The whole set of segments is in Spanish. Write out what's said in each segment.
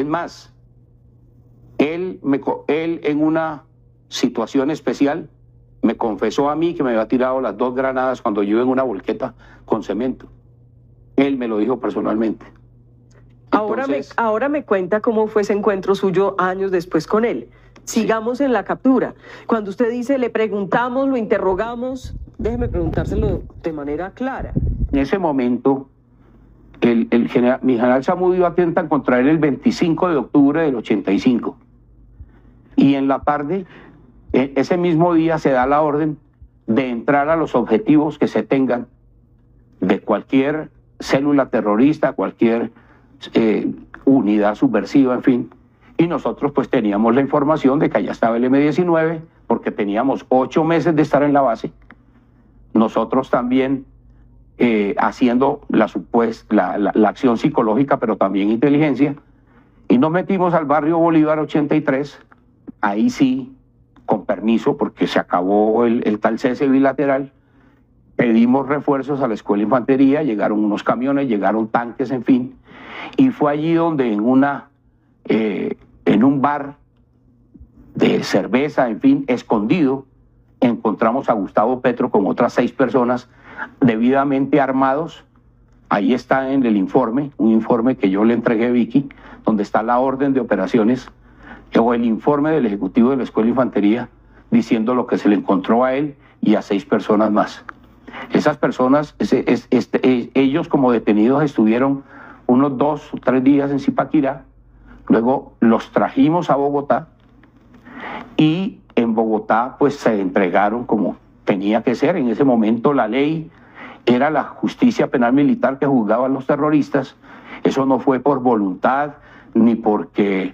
Es más, él en una situación especial me confesó a mí que me había tirado las 2 granadas cuando yo iba en una volqueta con cemento. Él me lo dijo personalmente. Ahora me cuenta cómo fue ese encuentro suyo años después con él. Sigamos en la captura. Cuando usted dice, le preguntamos, lo interrogamos, déjeme preguntárselo de manera clara. En ese momento, mi general Zamudio atenta contra él el 25 de octubre del 85. Y en la tarde, ese mismo día, se da la orden de entrar a los objetivos que se tengan de cualquier célula terrorista, cualquier unidad subversiva, en fin. Y nosotros pues teníamos la información de que allá estaba el M-19, porque teníamos 8 meses de estar en la base. Nosotros también haciendo la acción psicológica, pero también inteligencia. Y nos metimos al barrio Bolívar 83, ahí sí, con permiso, porque se acabó el tal cese bilateral. Pedimos refuerzos a la Escuela de Infantería, llegaron unos camiones, llegaron tanques, en fin. Y fue allí donde en un bar de cerveza, en fin, escondido, encontramos a Gustavo Petro con otras 6 personas debidamente armados. Ahí está en el informe, un informe que yo le entregué a Vicky, donde está la orden de operaciones o el informe del Ejecutivo de la Escuela de Infantería diciendo lo que se le encontró a él y a 6 personas más. Esas personas, ellos como detenidos estuvieron unos 2 o 3 días en Zipaquirá, luego los trajimos a Bogotá y en Bogotá pues se entregaron como tenía que ser. En ese momento la ley era la justicia penal militar que juzgaba a los terroristas. Eso no fue por voluntad ni porque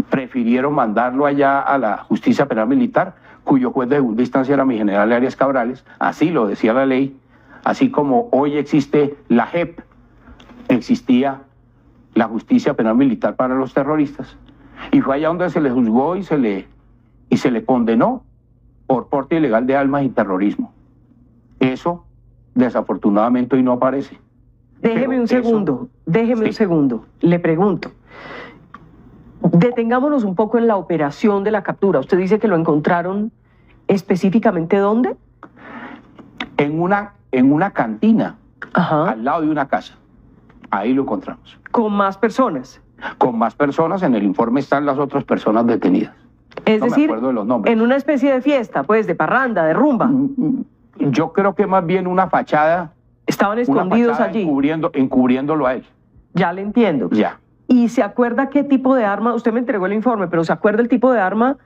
prefirieron mandarlo allá a la justicia penal militar, cuyo juez de segunda instancia era mi general Arias Cabrales. Así lo decía la ley. Así como hoy existe la JEP, existía la justicia penal militar para los terroristas. Y fue allá donde se le juzgó y se le condenó por porte ilegal de armas y terrorismo. Eso, desafortunadamente, hoy no aparece. Déjeme un segundo, un segundo. Le pregunto. Detengámonos un poco en la operación de la captura. Usted dice que lo encontraron específicamente ¿dónde? En una cantina, ajá, al lado de una casa. Ahí lo encontramos. ¿Con más personas? Con más personas. En el informe están las otras personas detenidas. Es decir, me acuerdo de los nombres. En una especie de fiesta, pues, de parranda, de rumba. Yo creo que más bien una fachada. Estaban escondidos allí. Encubriéndolo a él. Ya le entiendo. Ya. ¿Y se acuerda qué tipo de arma? Usted me entregó el informe, pero ¿se acuerda el tipo de arma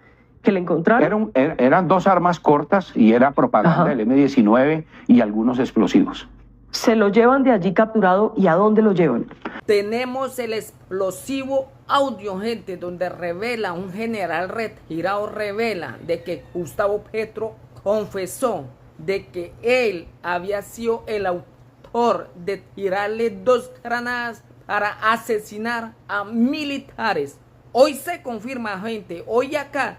que le encontraron? Eran 2 armas cortas y era propaganda del M-19 y algunos explosivos. ¿Se lo llevan de allí capturado y a dónde lo llevan? Tenemos el explosivo audio, gente, donde revela, un general retirado revela de que Gustavo Petro confesó de que él había sido el autor de tirarle 2 granadas para asesinar a militares. Hoy se confirma, gente, hoy acá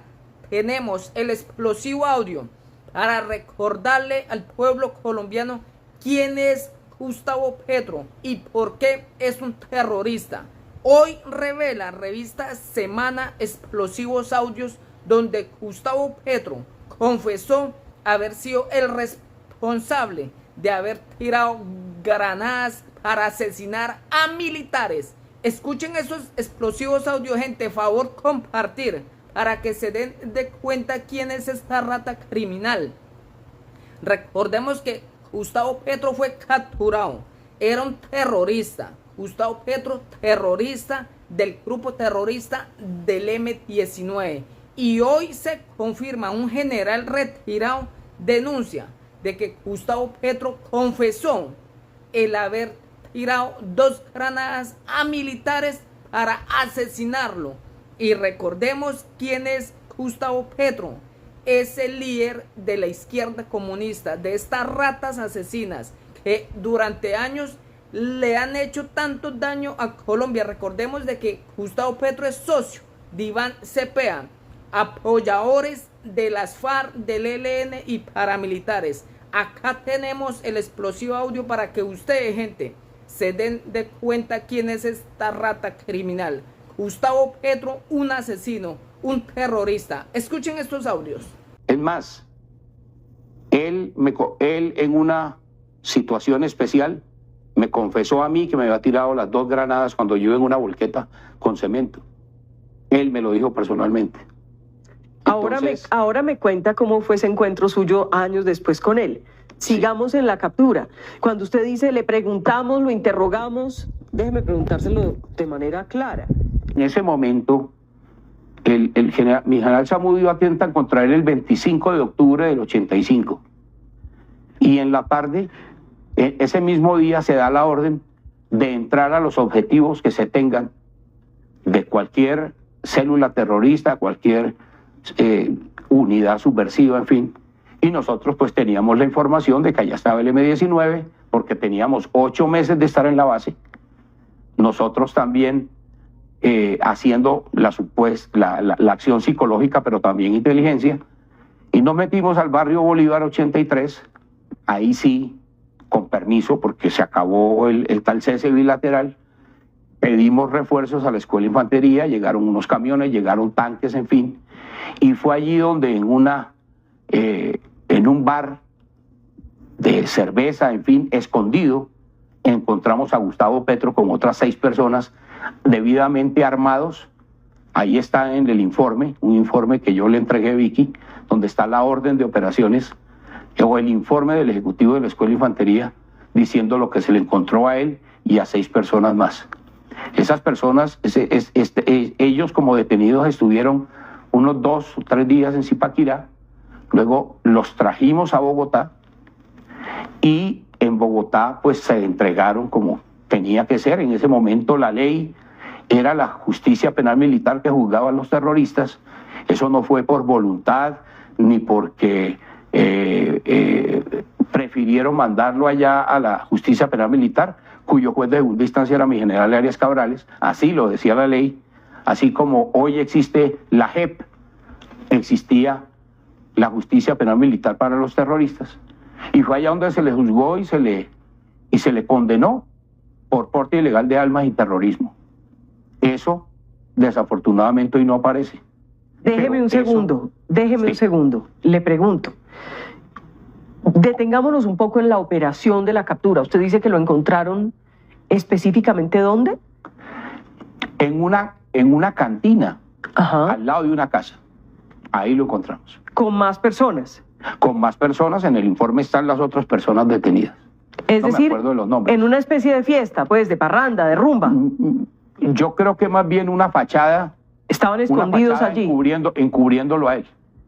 tenemos el explosivo audio para recordarle al pueblo colombiano quién es Gustavo Petro y por qué es un terrorista. Hoy revela revista Semana explosivos audios donde Gustavo Petro confesó haber sido el responsable de haber tirado granadas para asesinar a militares. Escuchen esos explosivos audios, gente, favor compartir para que se den de cuenta quién es esta rata criminal. Recordemos que Gustavo Petro fue capturado, era un terrorista. Gustavo Petro, terrorista del grupo terrorista del M-19. Y hoy se confirma, un general retirado denuncia de que Gustavo Petro confesó el haber tirado 2 granadas a militares para asesinarlo. Y recordemos quién es Gustavo Petro. Es el líder de la izquierda comunista, de estas ratas asesinas que durante años le han hecho tanto daño a Colombia. Recordemos de que Gustavo Petro es socio de Iván Cepeda, apoyadores de las FARC, del ELN y paramilitares. Acá tenemos el explosivo audio para que ustedes, gente, se den de cuenta quién es esta rata criminal. Gustavo Petro, un asesino, un terrorista. Escuchen estos audios. Es más, él en una situación especial me confesó a mí que me había tirado las 2 granadas cuando yo iba en una volqueta con cemento. Él me lo dijo personalmente. Ahora me cuenta cómo fue ese encuentro suyo años después con él. Sigamos en la captura. Cuando usted dice, le preguntamos, lo interrogamos, déjeme preguntárselo de manera clara. En ese momento, mi general Zamudio atenta contra él el 25 de octubre del 85. Y en la tarde, ese mismo día, se da la orden de entrar a los objetivos que se tengan de cualquier célula terrorista, cualquier unidad subversiva, en fin. Y nosotros pues teníamos la información de que allá estaba el M-19, porque teníamos 8 meses de estar en la base. Nosotros también haciendo la acción psicológica, pero también inteligencia. Y nos metimos al barrio Bolívar 83, ahí sí, con permiso, porque se acabó el tal cese bilateral. Pedimos refuerzos a la Escuela de Infantería, llegaron unos camiones, llegaron tanques, en fin. Y fue allí donde en un bar de cerveza, en fin, escondido, encontramos a Gustavo Petro con otras 6 personas debidamente armados. Ahí está en el informe, un informe que yo le entregué a Vicky, donde está la orden de operaciones o el informe del Ejecutivo de la Escuela de Infantería diciendo lo que se le encontró a él y a 6 personas más. Esas personas, ellos como detenidos estuvieron unos 2 o 3 días en Zipaquirá, luego los trajimos a Bogotá y en Bogotá pues se entregaron como tenía que ser. En ese momento la ley era la justicia penal militar que juzgaba a los terroristas. Eso no fue por voluntad ni porque prefirieron mandarlo allá a la justicia penal militar, cuyo juez de segunda instancia era mi general Arias Cabrales. Así lo decía la ley. Así como hoy existe la JEP, existía la justicia penal militar para los terroristas. Y fue allá donde se le juzgó y se le condenó por porte ilegal de armas y terrorismo. Eso, desafortunadamente, hoy no aparece. Déjeme un segundo, le pregunto. Detengámonos un poco en la operación de la captura. Usted dice que lo encontraron específicamente ¿dónde? En una cantina, ajá, al lado de una casa. Ahí lo encontramos. ¿Con más personas? Con más personas. En el informe están las otras personas detenidas. Es decir, me acuerdo de los nombres. En una especie de fiesta, pues, de parranda, de rumba. Yo creo que más bien una fachada. Estaban escondidos allí. Encubriéndolo a él.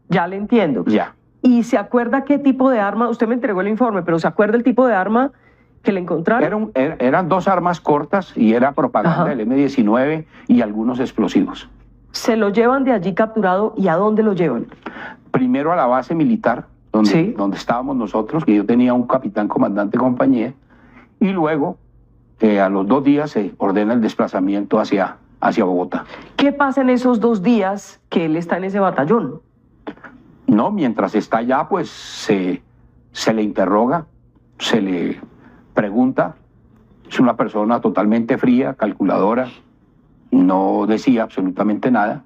Ya le entiendo. Ya. ¿Y se acuerda qué tipo de arma? Usted me entregó el informe, pero ¿se acuerda el tipo de arma que le encontraron? Eran 2 armas cortas y era propaganda, ajá, del M-19 y algunos explosivos. ¿Se lo llevan de allí capturado y a dónde lo llevan? Primero a la base militar, donde, ¿sí?, donde estábamos nosotros, que yo tenía un capitán comandante de compañía, y luego a los 2 días se ordena el desplazamiento hacia Bogotá. ¿Qué pasa en esos 2 días que él está en ese batallón? No, mientras está allá, pues se le interroga, se le pregunta. Es una persona totalmente fría, calculadora, no decía absolutamente nada.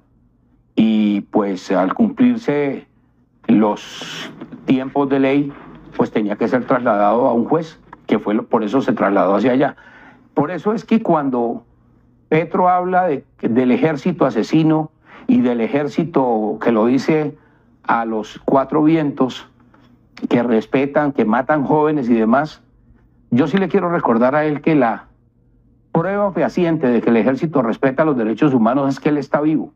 Y pues al cumplirse los tiempos de ley, pues tenía que ser trasladado a un juez, que por eso se trasladó hacia allá. Por eso es que cuando Petro habla del ejército asesino y del ejército que lo dice a los 4 vientos, que respetan, que matan jóvenes y demás, yo sí le quiero recordar a él que la prueba fehaciente de que el ejército respeta los derechos humanos es que él está vivo.